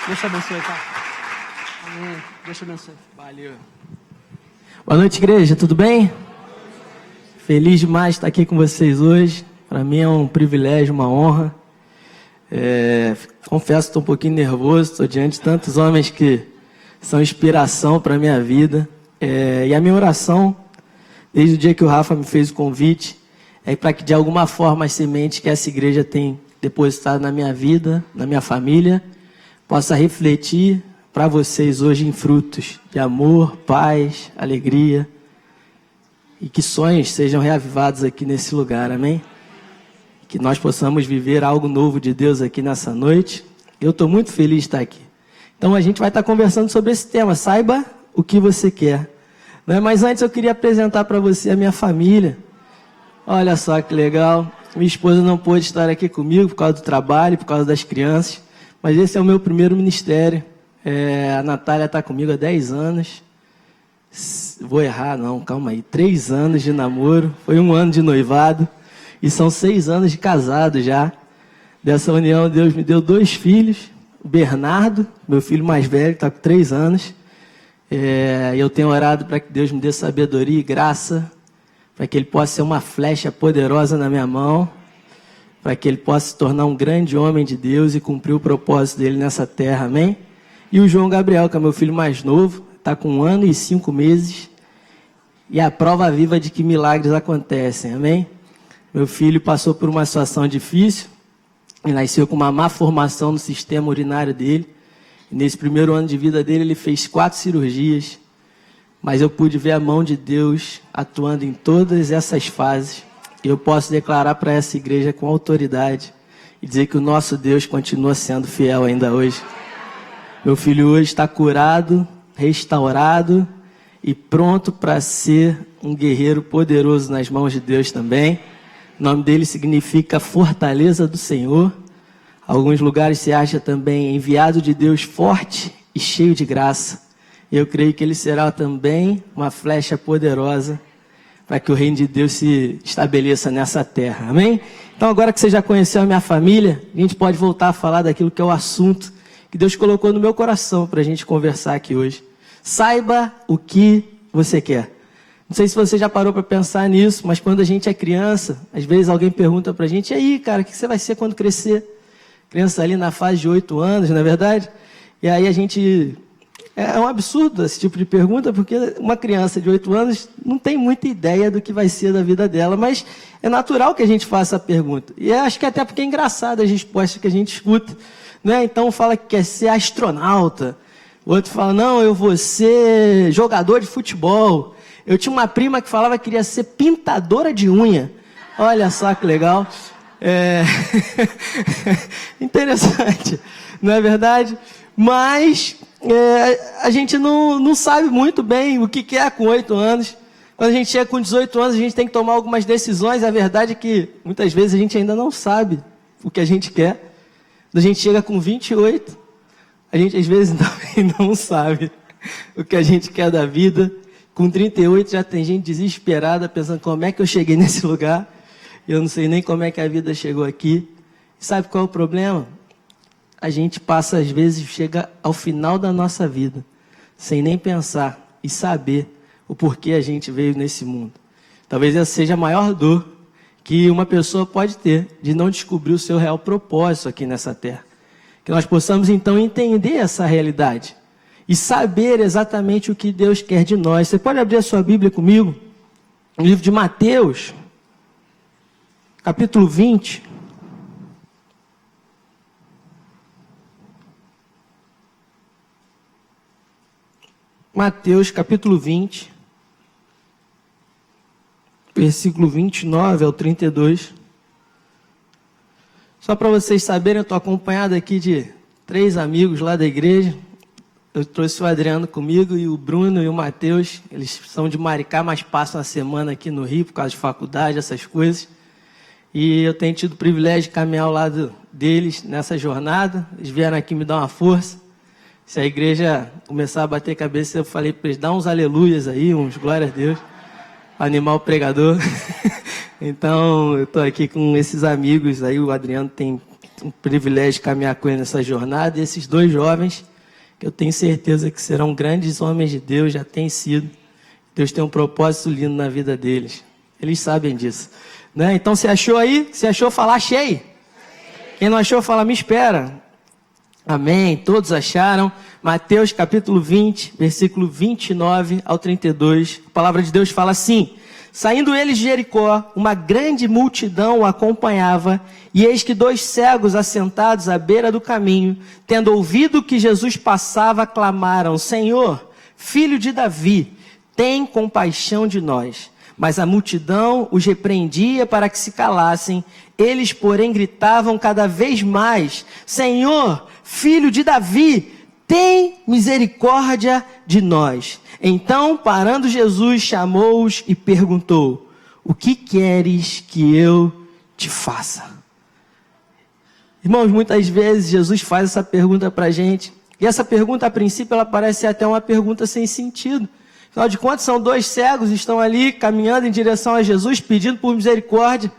Deus te abençoe, tá? Amém. Deus te abençoe. Valeu. Boa noite, igreja. Tudo bem? Feliz demais de estar aqui com vocês hoje. Para mim é um privilégio, uma honra. Confesso que estou um pouquinho nervoso. Estou diante de tantos homens que são inspiração para a minha vida. E a minha oração, desde o dia que o Rafa me fez o convite, é para que de alguma forma as sementes que essa igreja tem depositado na minha vida, na minha família, possa refletir para vocês hoje em frutos de amor, paz, alegria, e que sonhos sejam reavivados aqui nesse lugar, amém? Que nós possamos viver algo novo de Deus aqui nessa noite. Eu estou muito feliz de estar aqui. Então a gente vai estar conversando sobre esse tema, saiba o que você quer. Mas antes eu queria apresentar para você a minha família. Olha só que legal, minha esposa não pôde estar aqui comigo por causa do trabalho, por causa das crianças, mas esse é o meu primeiro ministério. A Natália está comigo há 10 anos. Vou errar, não, calma aí. 3 anos de namoro, foi 1 ano de noivado e são 6 anos de casado já. Dessa união, Deus me deu 2 filhos. O Bernardo, meu filho mais velho, está com 3 anos. Eu tenho orado para que Deus me dê sabedoria e graça, para que ele possa ser uma flecha poderosa na minha mão, para que ele possa se tornar um grande homem de Deus e cumprir o propósito dele nessa terra, amém? E o João Gabriel, que é meu filho mais novo, está com 1 ano e 5 meses, e a prova viva de que milagres acontecem, amém? Meu filho passou por uma situação difícil, ele nasceu com uma má formação no sistema urinário dele, e nesse primeiro ano de vida dele ele fez 4 cirurgias, mas eu pude ver a mão de Deus atuando em todas essas fases, e eu posso declarar para essa igreja com autoridade, e dizer que o nosso Deus continua sendo fiel ainda hoje. Meu filho hoje está curado, restaurado e pronto para ser um guerreiro poderoso nas mãos de Deus também. O nome dele significa fortaleza do Senhor. Alguns lugares se acha também enviado de Deus forte e cheio de graça. Eu creio que ele será também uma flecha poderosa para que o reino de Deus se estabeleça nessa terra. Amém? Então agora que você já conheceu a minha família, a gente pode voltar a falar daquilo que é o assunto que Deus colocou no meu coração para a gente conversar aqui hoje. Saiba o que você quer. Não sei se você já parou para pensar nisso, mas quando a gente é criança, às vezes alguém pergunta para a gente, e aí, cara, o que você vai ser quando crescer? Criança ali na fase de 8 anos, não é verdade? E aí a gente... É um absurdo esse tipo de pergunta, porque uma criança de 8 anos não tem muita ideia do que vai ser da vida dela, mas é natural que a gente faça a pergunta. E acho que até porque é engraçado as respostas que a gente escuta. Né? Então fala que quer ser astronauta, o outro fala, não, eu vou ser jogador de futebol. Eu tinha uma prima que falava que queria ser pintadora de unha. Olha só que legal. Interessante, não é verdade? Mas a gente não sabe muito bem o que é com 8 anos. Quando a gente chega com 18 anos, a gente tem que tomar algumas decisões. A verdade é que muitas vezes a gente ainda não sabe o que a gente quer. Quando a gente chega com 28, a gente às vezes também não sabe o que a gente quer da vida. Com 38 já tem gente desesperada pensando como é que eu cheguei nesse lugar. Eu não sei nem como é que a vida chegou aqui. E sabe qual é o problema? A gente passa às vezes, chega ao final da nossa vida, sem nem pensar e saber o porquê a gente veio nesse mundo. Talvez essa seja a maior dor que uma pessoa pode ter, de não descobrir o seu real propósito aqui nessa terra. Que nós possamos, então, entender essa realidade e saber exatamente o que Deus quer de nós. Você pode abrir a sua Bíblia comigo? No livro de Mateus, capítulo 20. Mateus, capítulo 20. Versículo 29 ao 32. Só para vocês saberem, eu estou acompanhado aqui de 3 amigos lá da igreja. Eu trouxe o Adriano comigo e o Bruno e o Matheus. Eles são de Maricá, mas passam a semana aqui no Rio por causa de faculdade, essas coisas. E eu tenho tido o privilégio de caminhar ao lado deles nessa jornada. Eles vieram aqui me dar uma força. Se a igreja começar a bater cabeça, eu falei para eles, dá uns aleluias aí, uns glórias a Deus. Animar o pregador. Então, eu estou aqui com esses amigos aí, o Adriano tem um privilégio caminhar com ele nessa jornada. E esses dois jovens, que eu tenho certeza que serão grandes homens de Deus, já têm sido. Deus tem um propósito lindo na vida deles. Eles sabem disso. Né? Então, se achou aí? Se achou, fala, achei. Quem não achou, fala, me espera. Amém. Todos acharam. Mateus capítulo 20, versículo 29 ao 32. A palavra de Deus fala assim: saindo eles de Jericó, uma grande multidão o acompanhava, e eis que dois cegos assentados à beira do caminho, tendo ouvido que Jesus passava, clamaram: Senhor, filho de Davi, tem compaixão de nós. Mas a multidão os repreendia para que se calassem. Eles, porém, gritavam cada vez mais: Senhor, filho de Davi, tem misericórdia de nós. Então, parando Jesus, chamou-os e perguntou: o que queres que eu te faça? Irmãos, muitas vezes Jesus faz essa pergunta para a gente. E essa pergunta, a princípio, ela parece até uma pergunta sem sentido. Afinal de contas, são dois cegos, estão ali caminhando em direção a Jesus, pedindo por misericórdia,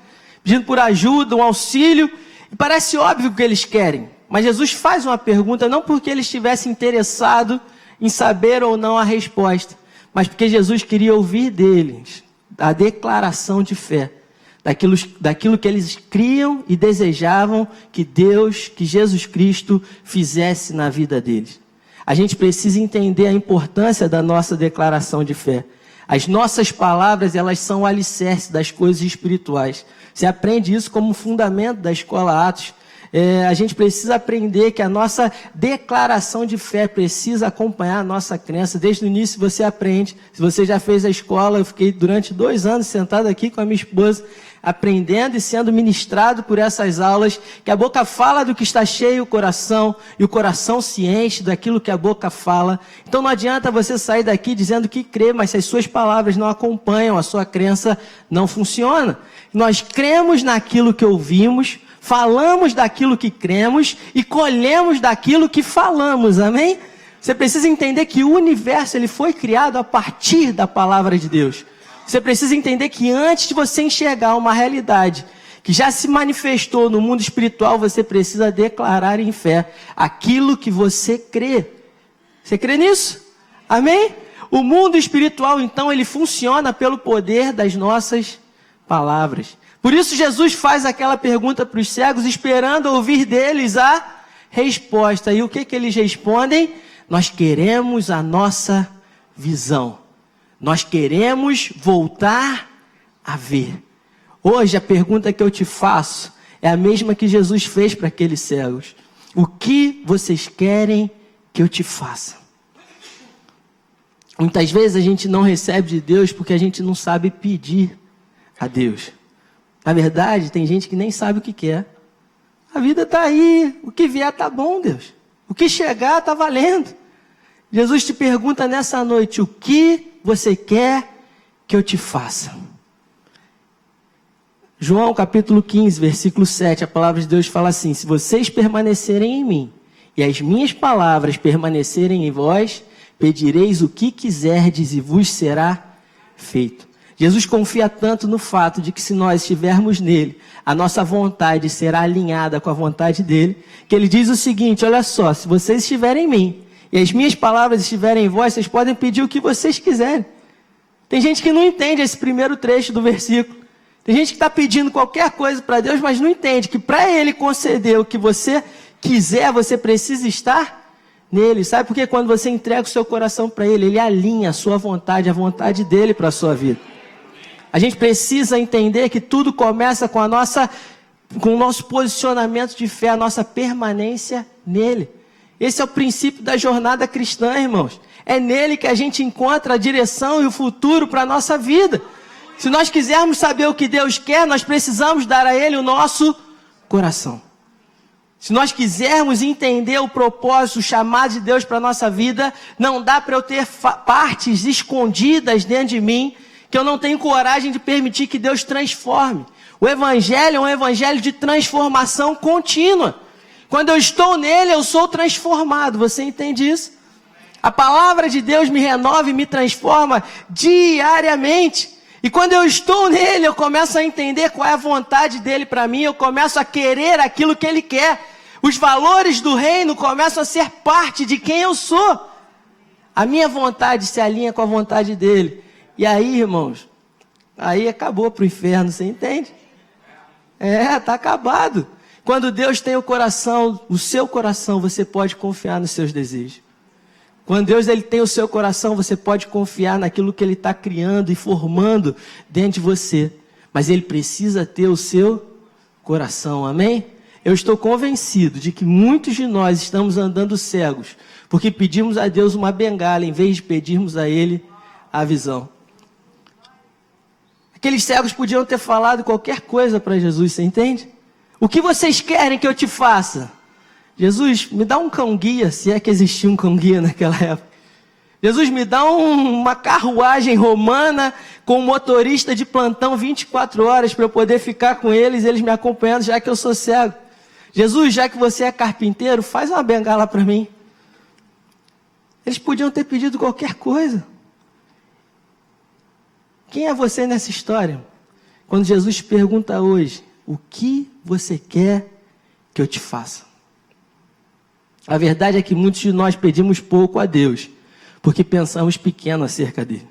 pedindo por ajuda, um auxílio. E parece óbvio o que eles querem. Mas Jesus faz uma pergunta, não porque ele estivesse interessado em saber ou não a resposta, mas porque Jesus queria ouvir deles a declaração de fé, daquilo que eles criam e desejavam que Deus, que Jesus Cristo fizesse na vida deles. A gente precisa entender a importância da nossa declaração de fé. As nossas palavras, elas são o alicerce das coisas espirituais. Você aprende isso como fundamento da escola Atos. A gente precisa aprender que a nossa declaração de fé precisa acompanhar a nossa crença. Desde o início você aprende. Se você já fez a escola, eu fiquei durante 2 anos sentado aqui com a minha esposa, aprendendo e sendo ministrado por essas aulas, que a boca fala do que está cheio o coração, e o coração se enche daquilo que a boca fala. Então não adianta você sair daqui dizendo que crê, mas se as suas palavras não acompanham, a sua crença não funciona. Nós cremos naquilo que ouvimos, falamos daquilo que cremos e colhemos daquilo que falamos, amém? Você precisa entender que o universo ele foi criado a partir da palavra de Deus. Você precisa entender que antes de você enxergar uma realidade que já se manifestou no mundo espiritual, você precisa declarar em fé aquilo que você crê. Você crê nisso? Amém? O mundo espiritual, então, ele funciona pelo poder das nossas palavras. Por isso Jesus faz aquela pergunta para os cegos, esperando ouvir deles a resposta. E o que eles respondem? Nós queremos a nossa visão. Nós queremos voltar a ver. Hoje a pergunta que eu te faço é a mesma que Jesus fez para aqueles cegos. O que vocês querem que eu te faça? Muitas vezes a gente não recebe de Deus porque a gente não sabe pedir a Deus. Na verdade, tem gente que nem sabe o que quer. A vida está aí, o que vier está bom, Deus. O que chegar está valendo. Jesus te pergunta nessa noite, o que você quer que eu te faça? João capítulo 15, versículo 7, a palavra de Deus fala assim: se vocês permanecerem em mim e as minhas palavras permanecerem em vós, pedireis o que quiserdes e vos será feito. Jesus confia tanto no fato de que se nós estivermos nele, a nossa vontade será alinhada com a vontade dele, que ele diz o seguinte: olha só, se vocês estiverem em mim e as minhas palavras estiverem em vós, vocês podem pedir o que vocês quiserem. Tem gente que não entende esse primeiro trecho do versículo. Tem gente que está pedindo qualquer coisa para Deus, mas não entende que para ele conceder o que você quiser, você precisa estar nele. Sabe por quê? Quando você entrega o seu coração para ele, ele alinha a sua vontade, a vontade dele para a sua vida. A gente precisa entender que tudo começa com o nosso posicionamento de fé, a nossa permanência nele. Esse é o princípio da jornada cristã, irmãos. É nele que a gente encontra a direção e o futuro para a nossa vida. Se nós quisermos saber o que Deus quer, nós precisamos dar a ele o nosso coração. Se nós quisermos entender o propósito, o chamado de Deus para a nossa vida, não dá para eu ter partes escondidas dentro de mim, que eu não tenho coragem de permitir que Deus transforme. O Evangelho é um evangelho de transformação contínua. Quando eu estou nele, eu sou transformado. Você entende isso? A palavra de Deus me renova e me transforma diariamente. E quando eu estou nele, eu começo a entender qual é a vontade dele para mim, eu começo a querer aquilo que ele quer. Os valores do reino começam a ser parte de quem eu sou. A minha vontade se alinha com a vontade dele. E aí, irmãos, aí acabou para o inferno, você entende? Está acabado. Quando Deus tem o seu coração, você pode confiar nos seus desejos. Quando Deus ele tem o seu coração, você pode confiar naquilo que Ele está criando e formando dentro de você. Mas Ele precisa ter o seu coração, amém? Eu estou convencido de que muitos de nós estamos andando cegos, porque pedimos a Deus uma bengala, em vez de pedirmos a Ele a visão. Aqueles cegos podiam ter falado qualquer coisa para Jesus, você entende? O que vocês querem que eu te faça? Jesus, me dá um cão-guia, se é que existia um cão-guia naquela época. Jesus, me dá uma carruagem romana com um motorista de plantão 24 horas para eu poder ficar com eles me acompanhando, já que eu sou cego. Jesus, já que você é carpinteiro, faz uma bengala para mim. Eles podiam ter pedido qualquer coisa. Quem é você nessa história? Quando Jesus pergunta hoje, o que você quer que eu te faça? A verdade é que muitos de nós pedimos pouco a Deus, porque pensamos pequeno acerca dele.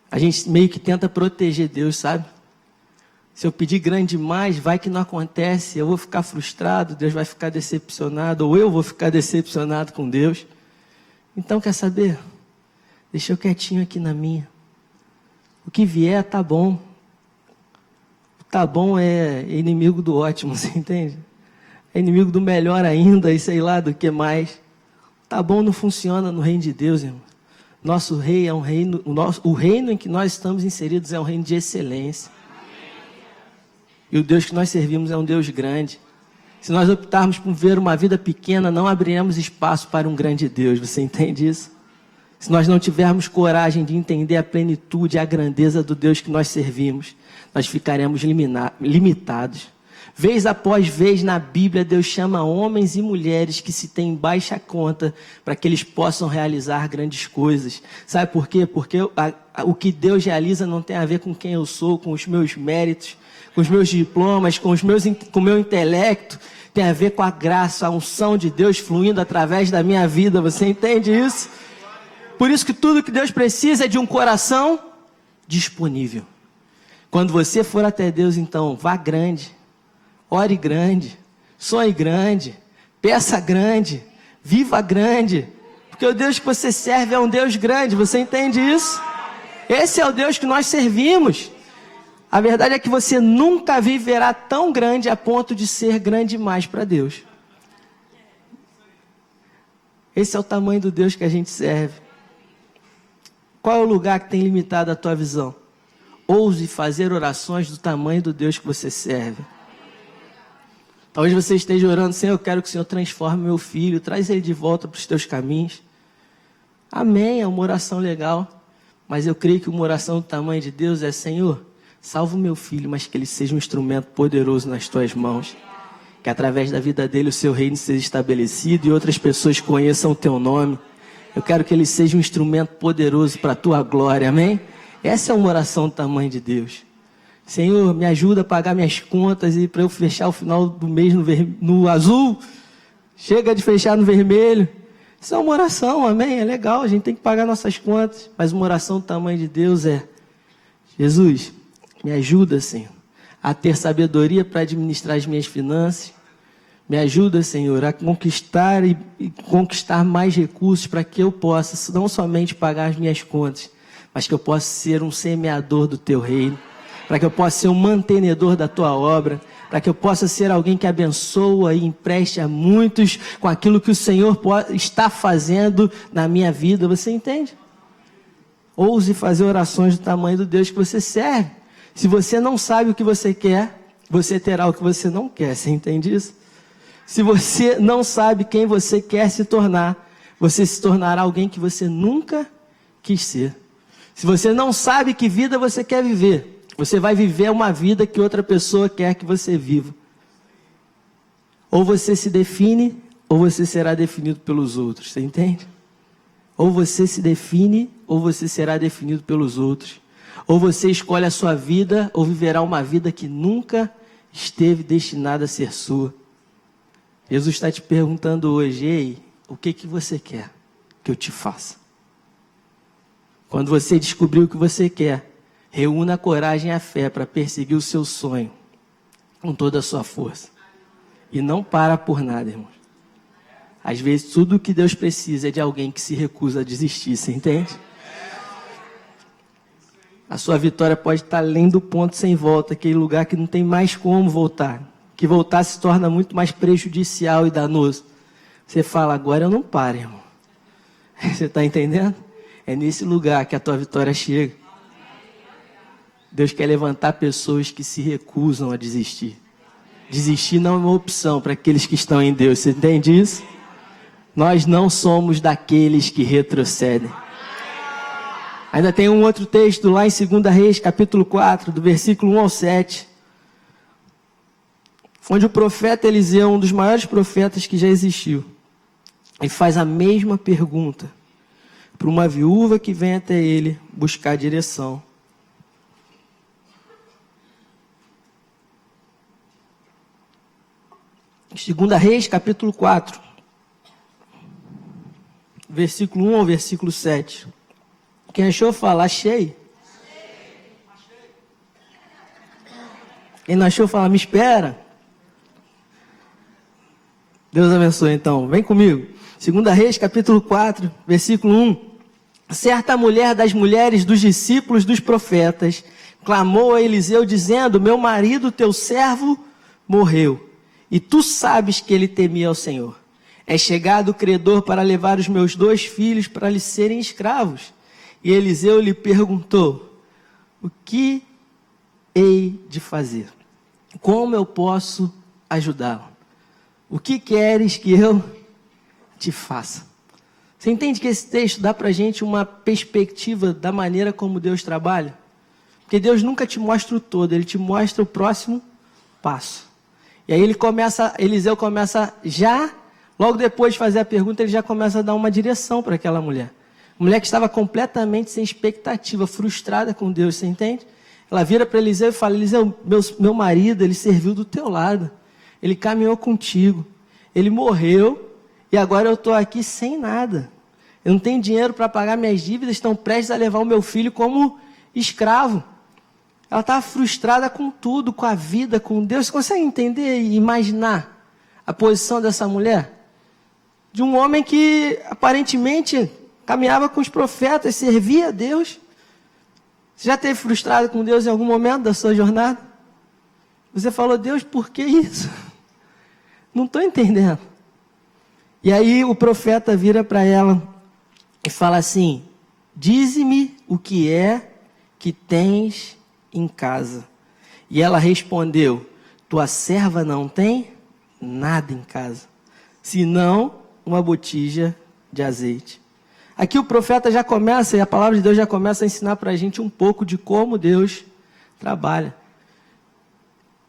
A gente meio que tenta proteger Deus, sabe? Se eu pedir grande demais, vai que não acontece, eu vou ficar frustrado, Deus vai ficar decepcionado, ou eu vou ficar decepcionado com Deus. Então, quer saber? Deixa eu quietinho aqui na minha. O que vier, tá bom. O tá bom é inimigo do ótimo, você entende? É inimigo do melhor ainda, e sei lá do que mais. Tá bom não funciona no reino de Deus, irmão. Nosso rei é um reino, o reino em que nós estamos inseridos é um reino de excelência. E o Deus que nós servimos é um Deus grande. Se nós optarmos por ver uma vida pequena, não abriremos espaço para um grande Deus. Você entende isso? Se nós não tivermos coragem de entender a plenitude e a grandeza do Deus que nós servimos, nós ficaremos limitados. Vez após vez na Bíblia, Deus chama homens e mulheres que se têm baixa conta para que eles possam realizar grandes coisas. Sabe por quê? Porque o que Deus realiza não tem a ver com quem eu sou, com os meus méritos, com os meus diplomas, com o meu intelecto. Tem a ver com a graça, a unção de Deus fluindo através da minha vida. Você entende isso? Por isso que tudo que Deus precisa é de um coração disponível. Quando você for até Deus, então, vá grande. Ore grande, sonhe grande, peça grande, viva grande, porque o Deus que você serve é um Deus grande, você entende isso? Esse é o Deus que nós servimos. A verdade é que você nunca viverá tão grande a ponto de ser grande demais para Deus. Esse é o tamanho do Deus que a gente serve. Qual é o lugar que tem limitado a tua visão? Ouse fazer orações do tamanho do Deus que você serve. Talvez você esteja orando, Senhor, eu quero que o Senhor transforme meu filho, traz ele de volta para os teus caminhos. Amém, é uma oração legal, mas eu creio que uma oração do tamanho de Deus é, Senhor, salva o meu filho, mas que ele seja um instrumento poderoso nas tuas mãos. Que através da vida dele o seu reino seja estabelecido e outras pessoas conheçam o teu nome. Eu quero que ele seja um instrumento poderoso para a tua glória, amém? Essa é uma oração do tamanho de Deus. Senhor, me ajuda a pagar minhas contas e para eu fechar o final do mês no azul. Chega de fechar no vermelho. Isso é uma oração, amém? É legal, a gente tem que pagar nossas contas. Mas uma oração do tamanho de Deus é: Jesus, me ajuda, Senhor, a ter sabedoria para administrar as minhas finanças. Me ajuda, Senhor, a conquistar e conquistar mais recursos para que eu possa não somente pagar as minhas contas, mas que eu possa ser um semeador do teu reino. Para que eu possa ser um mantenedor da tua obra, para que eu possa ser alguém que abençoa e empreste a muitos com aquilo que o Senhor está fazendo na minha vida. Você entende? Ouse fazer orações do tamanho do Deus que você serve. Se você não sabe o que você quer, você terá o que você não quer. Você entende isso? Se você não sabe quem você quer se tornar, você se tornará alguém que você nunca quis ser. Se você não sabe que vida você quer viver, você vai viver uma vida que outra pessoa quer que você viva. Ou você se define, ou você será definido pelos outros. Você entende? Ou você se define, ou você será definido pelos outros. Ou você escolhe a sua vida, ou viverá uma vida que nunca esteve destinada a ser sua. Jesus está te perguntando hoje: ei, o que você quer que eu te faça? Quando você descobrir o que você quer, reúna a coragem e a fé para perseguir o seu sonho com toda a sua força. E não para por nada, irmão. Às vezes tudo o que Deus precisa é de alguém que se recusa a desistir, você entende? A sua vitória pode estar além do ponto sem volta, aquele lugar que não tem mais como voltar. Que voltar se torna muito mais prejudicial e danoso. Você fala: agora eu não paro, irmão. Você está entendendo? É nesse lugar que a tua vitória chega. Deus quer levantar pessoas que se recusam a desistir. Desistir não é uma opção para aqueles que estão em Deus. Você entende isso? Nós não somos daqueles que retrocedem. Ainda tem um outro texto lá em 2 Reis, capítulo 4, do versículo 1 ao 7. Onde o profeta Eliseu, um dos maiores profetas que já existiu, ele faz a mesma pergunta para uma viúva que vem até ele buscar direção. Em 2 Reis, capítulo 4, versículo 1 ao versículo 7. Quem achou, fala: achei. Quem não achou, fala: me espera. Deus abençoe então. Vem comigo. 2 Reis, capítulo 4, versículo 1. Certa mulher das mulheres dos discípulos dos profetas clamou a Eliseu dizendo: meu marido, teu servo, morreu. E tu sabes que ele temia ao Senhor. É chegado o credor para levar os meus 2 filhos para lhe serem escravos. E Eliseu lhe perguntou: o que hei de fazer? Como eu posso ajudá-lo? O que queres que eu te faça? Você entende que esse texto dá para a gente uma perspectiva da maneira como Deus trabalha? Porque Deus nunca te mostra o todo, Ele te mostra o próximo passo. E aí Eliseu começa já, logo depois de fazer a pergunta, ele já começa a dar uma direção para aquela mulher. Mulher que estava completamente sem expectativa, frustrada com Deus, você entende? Ela vira para Eliseu e fala: Eliseu, meu marido, ele serviu do teu lado. Ele caminhou contigo. Ele morreu e agora eu estou aqui sem nada. Eu não tenho dinheiro para pagar minhas dívidas, estão prestes a levar o meu filho como escravo. Ela estava frustrada com tudo, com a vida, com Deus. Você consegue entender e imaginar a posição dessa mulher? De um homem que aparentemente caminhava com os profetas, servia a Deus. Você já esteve frustrado com Deus em algum momento da sua jornada? Você falou: Deus, por que isso? Não estou entendendo. E aí o profeta vira para ela e fala assim: dize-me o que é que tens em casa. E ela respondeu: tua serva não tem nada em casa, senão uma botija de azeite. Aqui o profeta já começa, e a palavra de Deus já começa a ensinar para a gente um pouco de como Deus trabalha.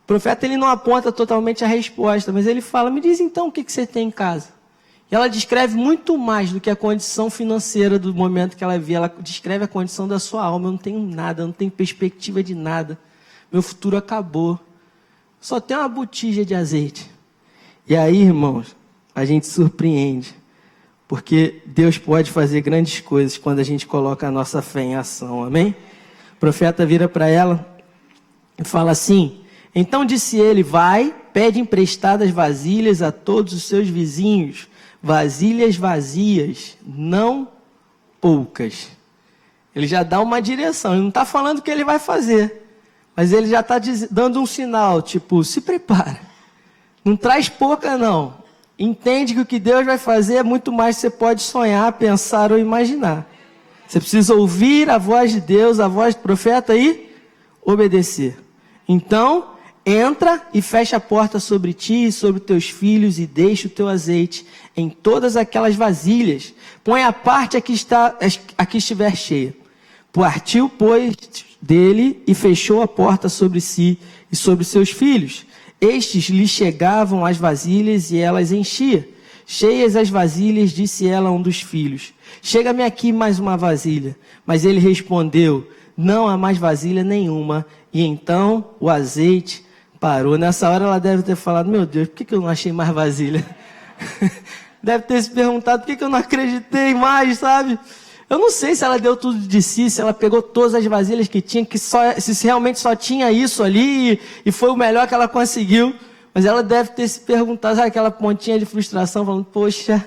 O profeta, ele não aponta totalmente a resposta, mas ele fala: me diz então o que você tem em casa. E ela descreve muito mais do que a condição financeira do momento que ela vê. Ela descreve a condição da sua alma: eu não tenho nada, eu não tenho perspectiva de nada, meu futuro acabou, só tem uma botija de azeite. E aí, irmãos, a gente surpreende, porque Deus pode fazer grandes coisas quando a gente coloca a nossa fé em ação, amém? O profeta vira para ela e fala assim: então disse ele: vai, pede emprestadas vasilhas a todos os seus vizinhos, vasilhas vazias, não poucas. Ele já dá uma direção, ele não está falando o que ele vai fazer, mas ele já está dando um sinal, tipo: se prepara, não traz pouca não. Entende que o que Deus vai fazer é muito mais do que você pode sonhar, pensar ou imaginar. Você precisa ouvir a voz de Deus, a voz do profeta e obedecer. Então, entra e fecha a porta sobre ti e sobre teus filhos e deixa o teu azeite em todas aquelas vasilhas. Põe a parte a que estiver cheia. Partiu, pois, dele e fechou a porta sobre si e sobre seus filhos. Estes lhe chegavam as vasilhas e elas enchia. Cheias as vasilhas, disse ela a um dos filhos: chega-me aqui mais uma vasilha. Mas ele respondeu: não há mais vasilha nenhuma. E então o azeite parou. Nessa hora ela deve ter falado, meu Deus, por que eu não achei mais vasilha? Deve ter se perguntado, por que eu não acreditei mais, sabe? Eu não sei se ela deu tudo de si, se ela pegou todas as vasilhas que tinha, se realmente só tinha isso ali e foi o melhor que ela conseguiu. Mas ela deve ter se perguntado, sabe, aquela pontinha de frustração, falando, poxa,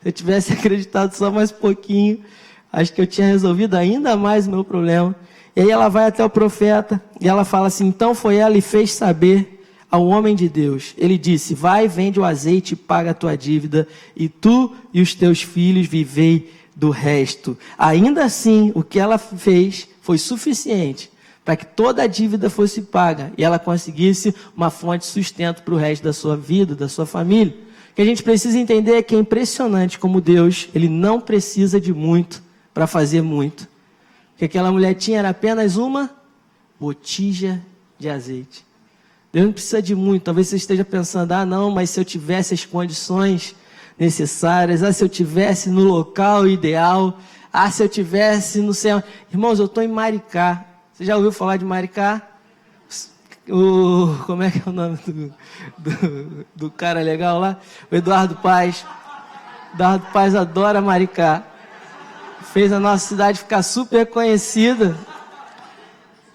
se eu tivesse acreditado só mais um pouquinho, acho que eu tinha resolvido ainda mais o meu problema. E aí ela vai até o profeta e ela fala assim, então foi ela e fez saber ao homem de Deus. Ele disse, vai, vende o azeite e paga a tua dívida, e tu e os teus filhos vivei do resto. Ainda assim, o que ela fez foi suficiente para que toda a dívida fosse paga e ela conseguisse uma fonte de sustento para o resto da sua vida, da sua família. O que a gente precisa entender é que é impressionante como Deus, Ele não precisa de muito para fazer muito. O que aquela mulher tinha era apenas uma botija de azeite. Deus não precisa de muito. Talvez você esteja pensando, não, mas se eu tivesse as condições necessárias, se eu tivesse no local ideal, se eu tivesse no céu. Irmãos, eu estou em Maricá. Você já ouviu falar de Maricá? Como é que é o nome do cara legal lá? O Eduardo Paes. Eduardo Paes adora Maricá. Fez a nossa cidade ficar super conhecida.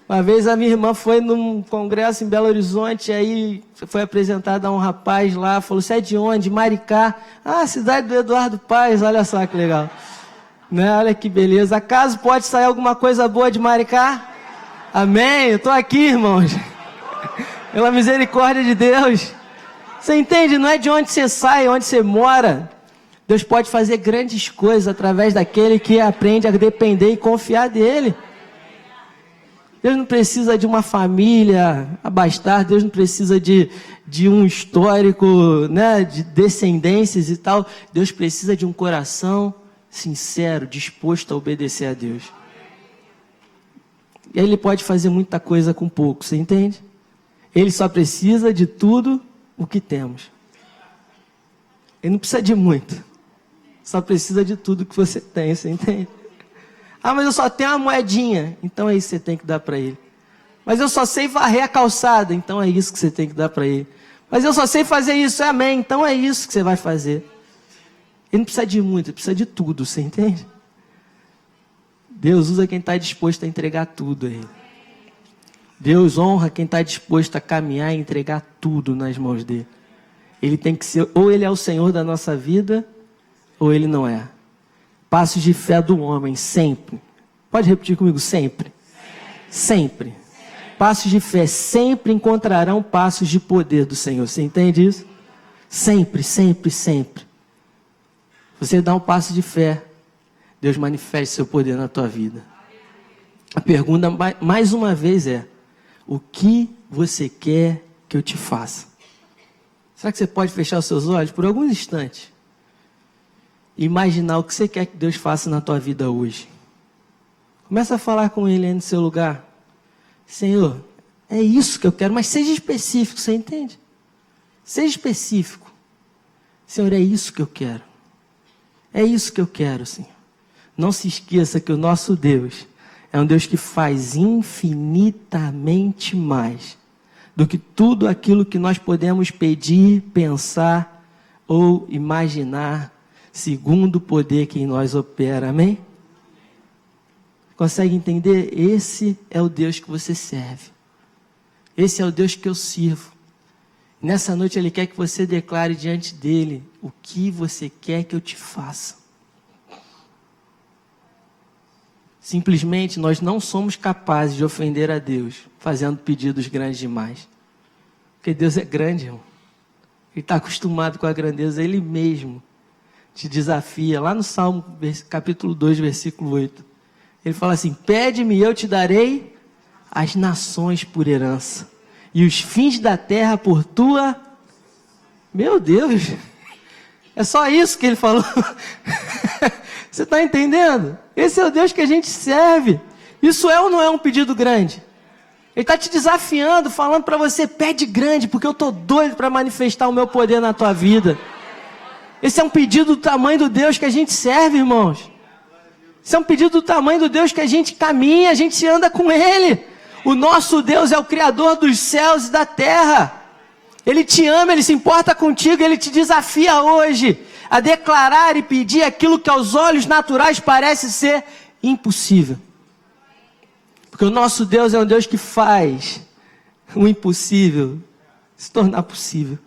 Uma vez a minha irmã foi num congresso em Belo Horizonte, aí foi apresentada a um rapaz lá, falou, você é de onde? Maricá. Cidade do Eduardo Paes, olha só que legal. Né? Olha que beleza. Acaso pode sair alguma coisa boa de Maricá? Amém? Eu estou aqui, irmãos. Pela misericórdia de Deus. Você entende? Não é de onde você sai, onde você mora. Deus pode fazer grandes coisas através daquele que aprende a depender e confiar dele. Deus não precisa de uma família abastar, Deus não precisa de um histórico, né, de descendências e tal. Deus precisa de um coração sincero, disposto a obedecer a Deus. E aí Ele pode fazer muita coisa com pouco, você entende? Ele só precisa de tudo o que temos. Ele não precisa de muito, só precisa de tudo que você tem, você entende? Mas eu só tenho uma moedinha. Então é isso que você tem que dar para ele. Mas eu só sei varrer a calçada. Então é isso que você tem que dar para ele. Mas eu só sei fazer isso. Amém. Então é isso que você vai fazer. Ele não precisa de muito, ele precisa de tudo. Você entende? Deus usa quem está disposto a entregar tudo a ele. Deus honra quem está disposto a caminhar e entregar tudo nas mãos dele. Ele tem que ser, ou ele é o Senhor da nossa vida, ou ele não é. Passos de fé do homem, sempre. Pode repetir comigo, sempre. Sempre. Passos de fé sempre encontrarão passos de poder do Senhor. Você entende isso? Sempre, sempre, sempre. Você dá um passo de fé, Deus manifesta seu poder na tua vida. A pergunta, mais uma vez, é: o que você quer que eu te faça? Será que você pode fechar os seus olhos por alguns instantes? Imaginar o que você quer que Deus faça na tua vida hoje. Começa a falar com Ele aí no seu lugar. Senhor, é isso que eu quero, mas seja específico, você entende? Seja específico. Senhor, é isso que eu quero. É isso que eu quero, Senhor. Não se esqueça que o nosso Deus é um Deus que faz infinitamente mais do que tudo aquilo que nós podemos pedir, pensar ou imaginar, segundo o poder que em nós opera, amém? Consegue entender? Esse é o Deus que você serve. Esse é o Deus que eu sirvo. Nessa noite Ele quer que você declare diante dEle o que você quer que eu te faça. Simplesmente nós não somos capazes de ofender a Deus fazendo pedidos grandes demais. Porque Deus é grande, irmão. Ele está acostumado com a grandeza, Ele mesmo te desafia. Lá no Salmo, capítulo 2, versículo 8. Ele fala assim: pede-me e eu te darei as nações por herança, e os fins da terra por tua... Meu Deus! É só isso que ele falou. Você está entendendo? Esse é o Deus que a gente serve. Isso é ou não é um pedido grande? Ele está te desafiando, falando para você: pede grande, porque eu estou doido para manifestar o meu poder na tua vida. Esse é um pedido do tamanho do Deus que a gente serve, irmãos. Isso é um pedido do tamanho do Deus que a gente caminha, a gente anda com Ele. O nosso Deus é o Criador dos céus e da terra. Ele te ama, Ele se importa contigo, Ele te desafia hoje a declarar e pedir aquilo que aos olhos naturais parece ser impossível. Porque o nosso Deus é um Deus que faz o impossível se tornar possível.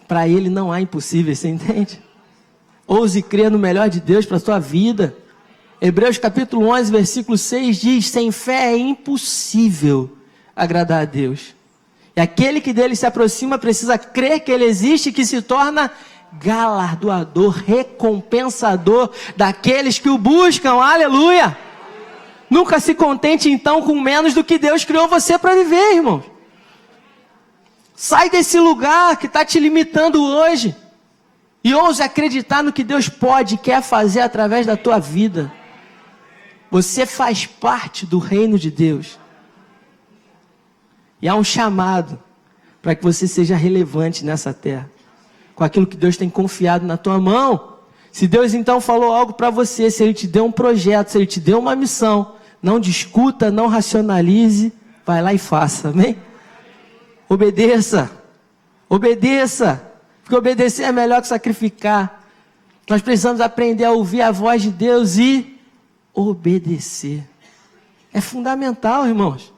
Para Ele não há impossível, você entende? Ouse crer no melhor de Deus para a sua vida. Hebreus capítulo 11, versículo 6 diz: sem fé é impossível agradar a Deus. E aquele que dele se aproxima precisa crer que Ele existe e que se torna galardoador, recompensador daqueles que o buscam. Aleluia! Nunca se contente então com menos do que Deus criou você para viver, irmão. Sai desse lugar que está te limitando hoje e ouse acreditar no que Deus pode e quer fazer através da tua vida. Você faz parte do reino de Deus. E há um chamado para que você seja relevante nessa terra, com aquilo que Deus tem confiado na tua mão. Se Deus então falou algo para você, se Ele te deu um projeto, se Ele te deu uma missão, não discuta, não racionalize, vai lá e faça, amém? Obedeça, obedeça, porque obedecer é melhor que sacrificar. Nós precisamos aprender a ouvir a voz de Deus e obedecer. É fundamental, irmãos.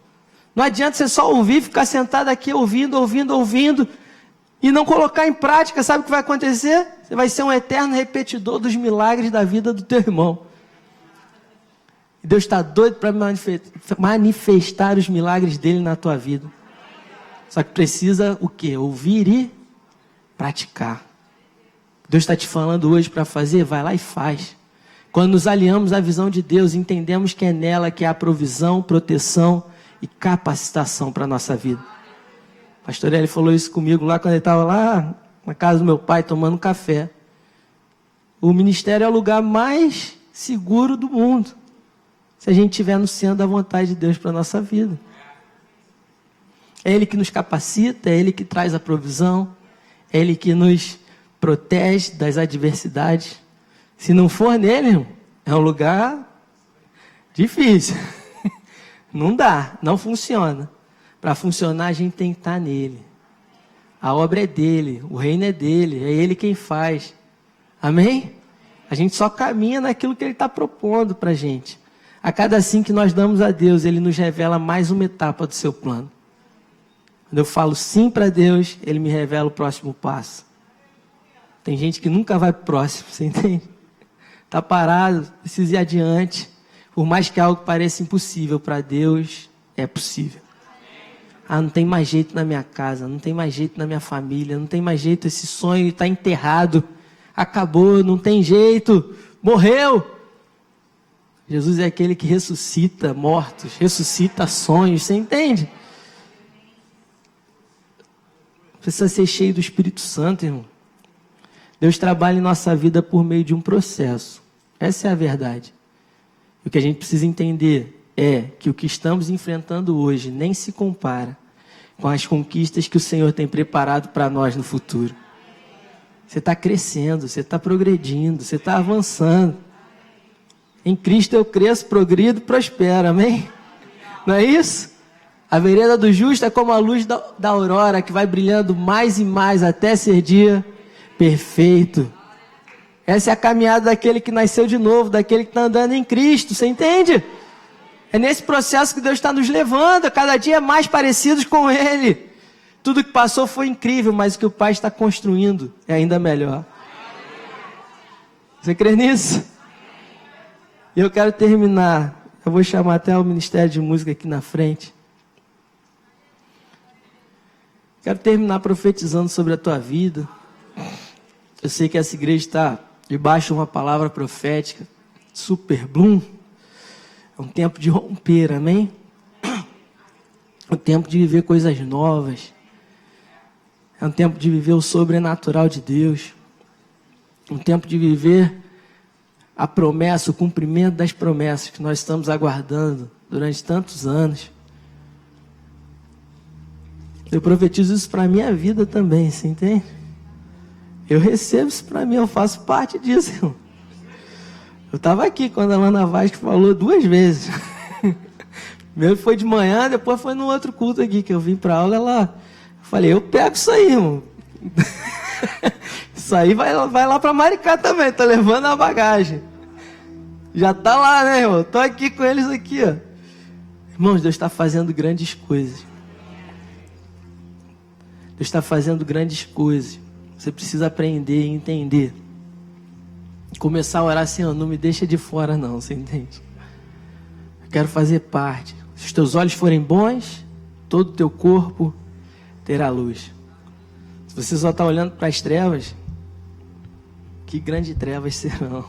Não adianta você só ouvir, ficar sentado aqui ouvindo, e não colocar em prática. Sabe o que vai acontecer? Você vai ser um eterno repetidor dos milagres da vida do teu irmão. E Deus está doido para manifestar os milagres dele na tua vida. Só que precisa o quê? Ouvir e praticar. Deus está te falando hoje para fazer, vai lá e faz. Quando nos alinhamos à visão de Deus, entendemos que é nela que há provisão, proteção e capacitação para a nossa vida. O pastor Eli falou isso comigo lá quando ele estava lá na casa do meu pai tomando café. O ministério é o lugar mais seguro do mundo, se a gente estiver no centro da vontade de Deus para a nossa vida. É Ele que nos capacita, é Ele que traz a provisão, é Ele que nos protege das adversidades. Se não for nele, irmão, é um lugar difícil. Não dá, não funciona. Para funcionar, a gente tem que estar nele. A obra é dele, o reino é dele, é ele quem faz. Amém? A gente só caminha naquilo que ele está propondo para a gente. A cada sim que nós damos a Deus, ele nos revela mais uma etapa do seu plano. Quando eu falo sim para Deus, ele me revela o próximo passo. Tem gente que nunca vai para o próximo, você entende? Está parado, precisa ir adiante. Por mais que algo pareça impossível, para Deus é possível. Ah, não tem mais jeito na minha casa, não tem mais jeito na minha família, não tem mais jeito, esse sonho está enterrado, acabou, não tem jeito, morreu. Jesus é aquele que ressuscita mortos, ressuscita sonhos, você entende? Precisa ser cheio do Espírito Santo, irmão. Deus trabalha em nossa vida por meio de um processo. Essa é a verdade. O que a gente precisa entender é que o que estamos enfrentando hoje nem se compara com as conquistas que o Senhor tem preparado para nós no futuro. Você está crescendo, você está progredindo, você está avançando. Em Cristo eu cresço, progrido, prospero, amém? Não é isso? A vereda do justo é como a luz da aurora, que vai brilhando mais e mais até ser dia perfeito. Essa é a caminhada daquele que nasceu de novo, daquele que está andando em Cristo, você entende? É nesse processo que Deus está nos levando, a cada dia mais parecidos com Ele. Tudo que passou foi incrível, mas o que o Pai está construindo é ainda melhor. Você crê nisso? E eu quero terminar, eu vou chamar até o Ministério de Música aqui na frente. Quero terminar profetizando sobre a tua vida. Eu sei que essa igreja está debaixo de uma palavra profética, super bloom. É um tempo de romper, amém? É um tempo de viver coisas novas. É um tempo de viver o sobrenatural de Deus. Um tempo de viver a promessa, o cumprimento das promessas que nós estamos aguardando durante tantos anos. Eu profetizo isso para a minha vida também, você entende? Eu recebo isso para mim, eu faço parte disso, irmão. Eu estava aqui quando a Lana Vasco falou 2 vezes. Primeiro foi de manhã, depois foi no outro culto aqui, que eu vim para aula, ela... Falei, eu pego isso aí, irmão. Isso aí vai lá para Maricá também, tô levando a bagagem. Já tá lá, né, irmão? Tô aqui com eles aqui, ó. Irmãos, Deus está fazendo grandes coisas. Deus está fazendo grandes coisas. Você precisa aprender e entender. Começar a orar assim, ó, não me deixa de fora não, você entende? Eu quero fazer parte. Se os teus olhos forem bons, todo o teu corpo terá luz. Se você só está olhando para as trevas, que grandes trevas serão.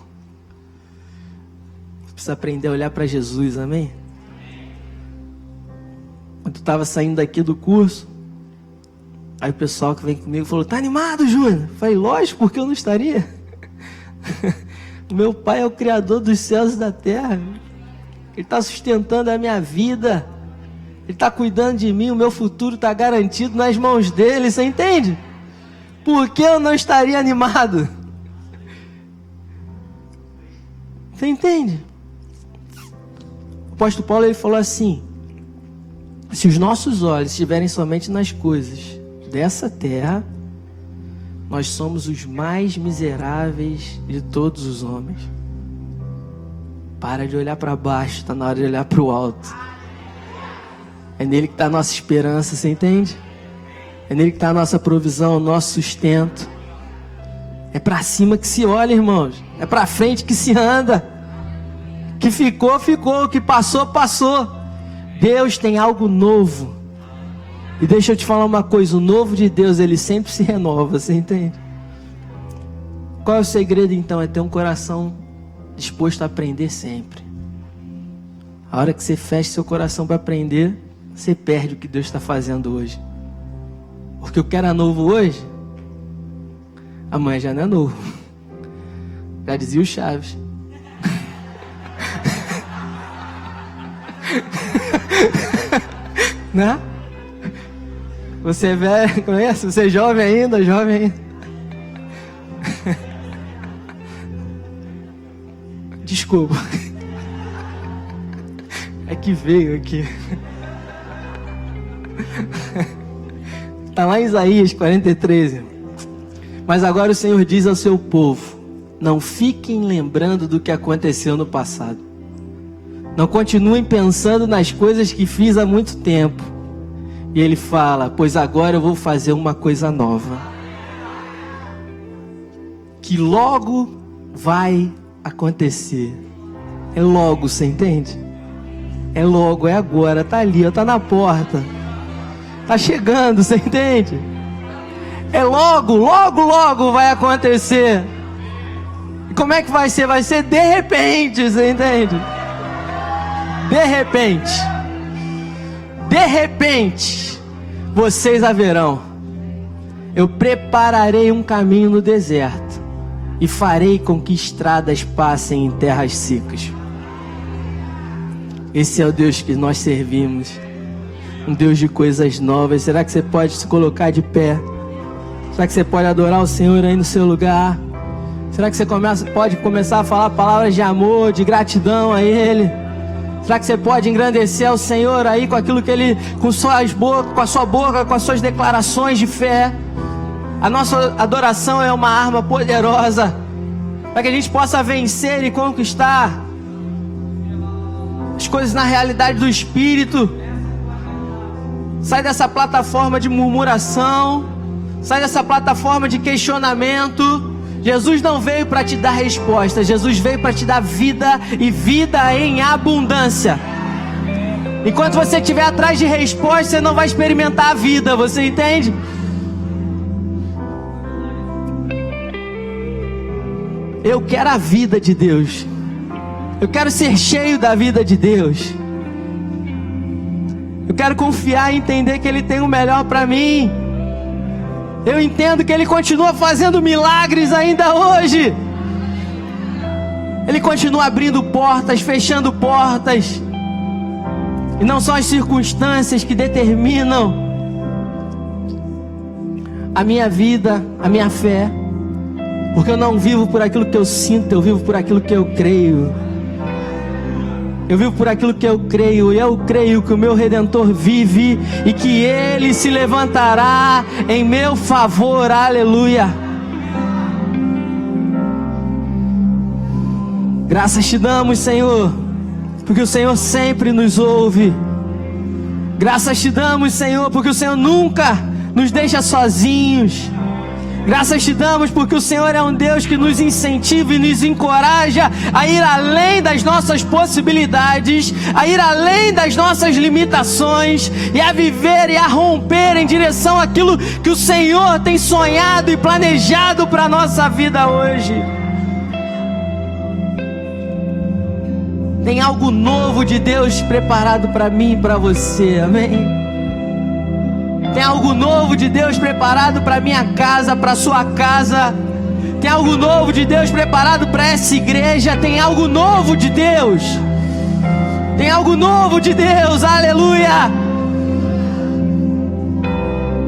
Você precisa aprender a olhar para Jesus, amém? Quando eu estava saindo daqui do curso, aí o pessoal que vem comigo falou, tá animado, Júnior? Eu falei, lógico, porque eu não estaria. O meu pai é o criador dos céus e da terra. Ele está sustentando a minha vida. Ele está cuidando de mim. O meu futuro está garantido nas mãos dele. Você entende? Por que eu não estaria animado? Você entende? O apóstolo Paulo ele falou assim, se os nossos olhos estiverem somente nas coisas dessa terra, nós somos os mais miseráveis de todos os homens. Para de olhar para baixo, está na hora de olhar para o alto. É nele que está a nossa esperança, você entende? É nele que está a nossa provisão, o nosso sustento. É para cima que se olha, irmãos. É para frente que se anda. Que ficou, ficou. O que passou, passou. Deus tem algo novo. E deixa eu te falar uma coisa, o novo de Deus, ele sempre se renova, você entende? Qual é o segredo então? É ter um coração disposto a aprender sempre. A hora que você fecha seu coração para aprender, você perde o que Deus está fazendo hoje. Porque o que era novo hoje, amanhã já não é novo. Já dizia o Chaves. Né? Você é velho, conhece? Você é jovem ainda, Desculpa. É que veio aqui. Está lá em Isaías 43. Mas agora o Senhor diz ao seu povo, não fiquem lembrando do que aconteceu no passado. Não continuem pensando nas coisas que fiz há muito tempo. E ele fala, pois agora eu vou fazer uma coisa nova. Que logo vai acontecer. É logo, você entende? É logo, é agora, tá ali, ó, tá na porta. Tá chegando, você entende? É logo, logo, logo vai acontecer. E como é que vai ser? Vai ser de repente, você entende? De repente. De repente, vocês a verão. Eu prepararei um caminho no deserto e farei com que estradas passem em terras secas. Esse é o Deus que nós servimos, um Deus de coisas novas. Será que você pode se colocar de pé? Será que você pode adorar o Senhor aí no seu lugar? Será que você pode começar a falar palavras de amor, de gratidão a Ele? Será que você pode engrandecer ao Senhor aí com aquilo que Ele, com a sua boca, com as suas declarações de fé? A nossa adoração é uma arma poderosa para que a gente possa vencer e conquistar as coisas na realidade do Espírito. Sai dessa plataforma de murmuração, sai dessa plataforma de questionamento. Jesus não veio para te dar resposta, Jesus veio para te dar vida e vida em abundância. Enquanto você estiver atrás de resposta, você não vai experimentar a vida, você entende? Eu quero a vida de Deus. Eu quero ser cheio da vida de Deus. Eu quero confiar e entender que Ele tem o melhor para mim. Eu entendo que Ele continua fazendo milagres ainda hoje. Ele continua abrindo portas, fechando portas. E não são as circunstâncias que determinam a minha vida, a minha fé. Porque eu não vivo por aquilo que eu sinto, eu vivo por aquilo que eu creio. Eu vivo por aquilo que eu creio, e eu creio que o meu Redentor vive e que Ele se levantará em meu favor, aleluia. Graças te damos, Senhor, porque o Senhor sempre nos ouve. Graças te damos, Senhor, porque o Senhor nunca nos deixa sozinhos. Graças te damos porque o Senhor é um Deus que nos incentiva e nos encoraja a ir além das nossas possibilidades, a ir além das nossas limitações e a viver e a romper em direção àquilo que o Senhor tem sonhado e planejado para a nossa vida hoje. Tem algo novo de Deus preparado para mim e para você, amém? Tem algo novo de Deus preparado para minha casa, para sua casa. Tem algo novo de Deus preparado para essa igreja. Tem algo novo de Deus. Tem algo novo de Deus, aleluia.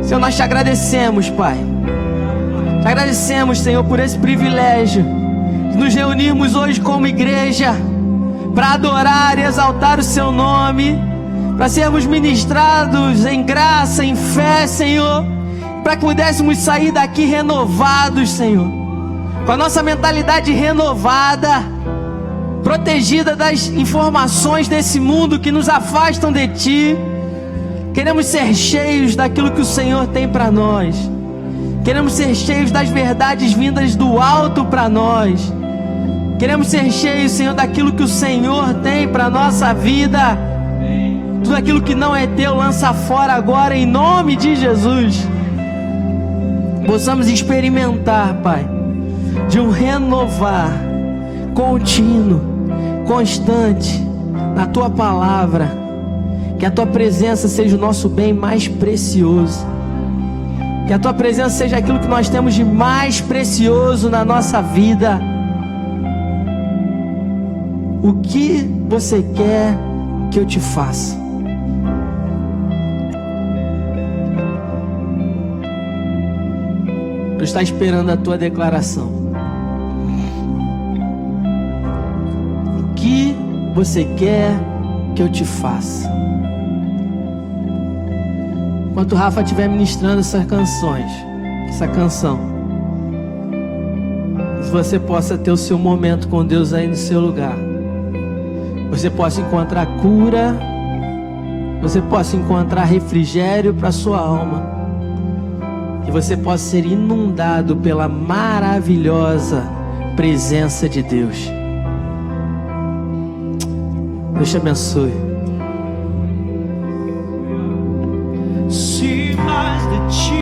Senhor, nós te agradecemos, Pai. Te agradecemos, Senhor, por esse privilégio de nos reunirmos hoje como igreja para adorar e exaltar o Seu nome, para sermos ministrados em graça, em fé, Senhor, para que pudéssemos sair daqui renovados, Senhor, com a nossa mentalidade renovada, protegida das informações desse mundo que nos afastam de Ti. Queremos ser cheios daquilo que o Senhor tem para nós. Queremos ser cheios das verdades vindas do alto para nós. Queremos ser cheios, Senhor, daquilo que o Senhor tem para a nossa vida. Tudo aquilo que não é Teu, lança fora agora, em nome de Jesus. Possamos experimentar, Pai, de um renovar contínuo, constante, na Tua palavra. Que a Tua presença seja o nosso bem mais precioso. Que a Tua presença seja aquilo que nós temos de mais precioso na nossa vida. O que você quer que eu te faça? Eu estou esperando a tua declaração. O que você quer que eu te faça? Enquanto o Rafa estiver ministrando essa canção, que você possa ter o seu momento com Deus aí no seu lugar. Você possa encontrar cura, você possa encontrar refrigério para a sua alma. Que você possa ser inundado pela maravilhosa presença de Deus. Deus te abençoe.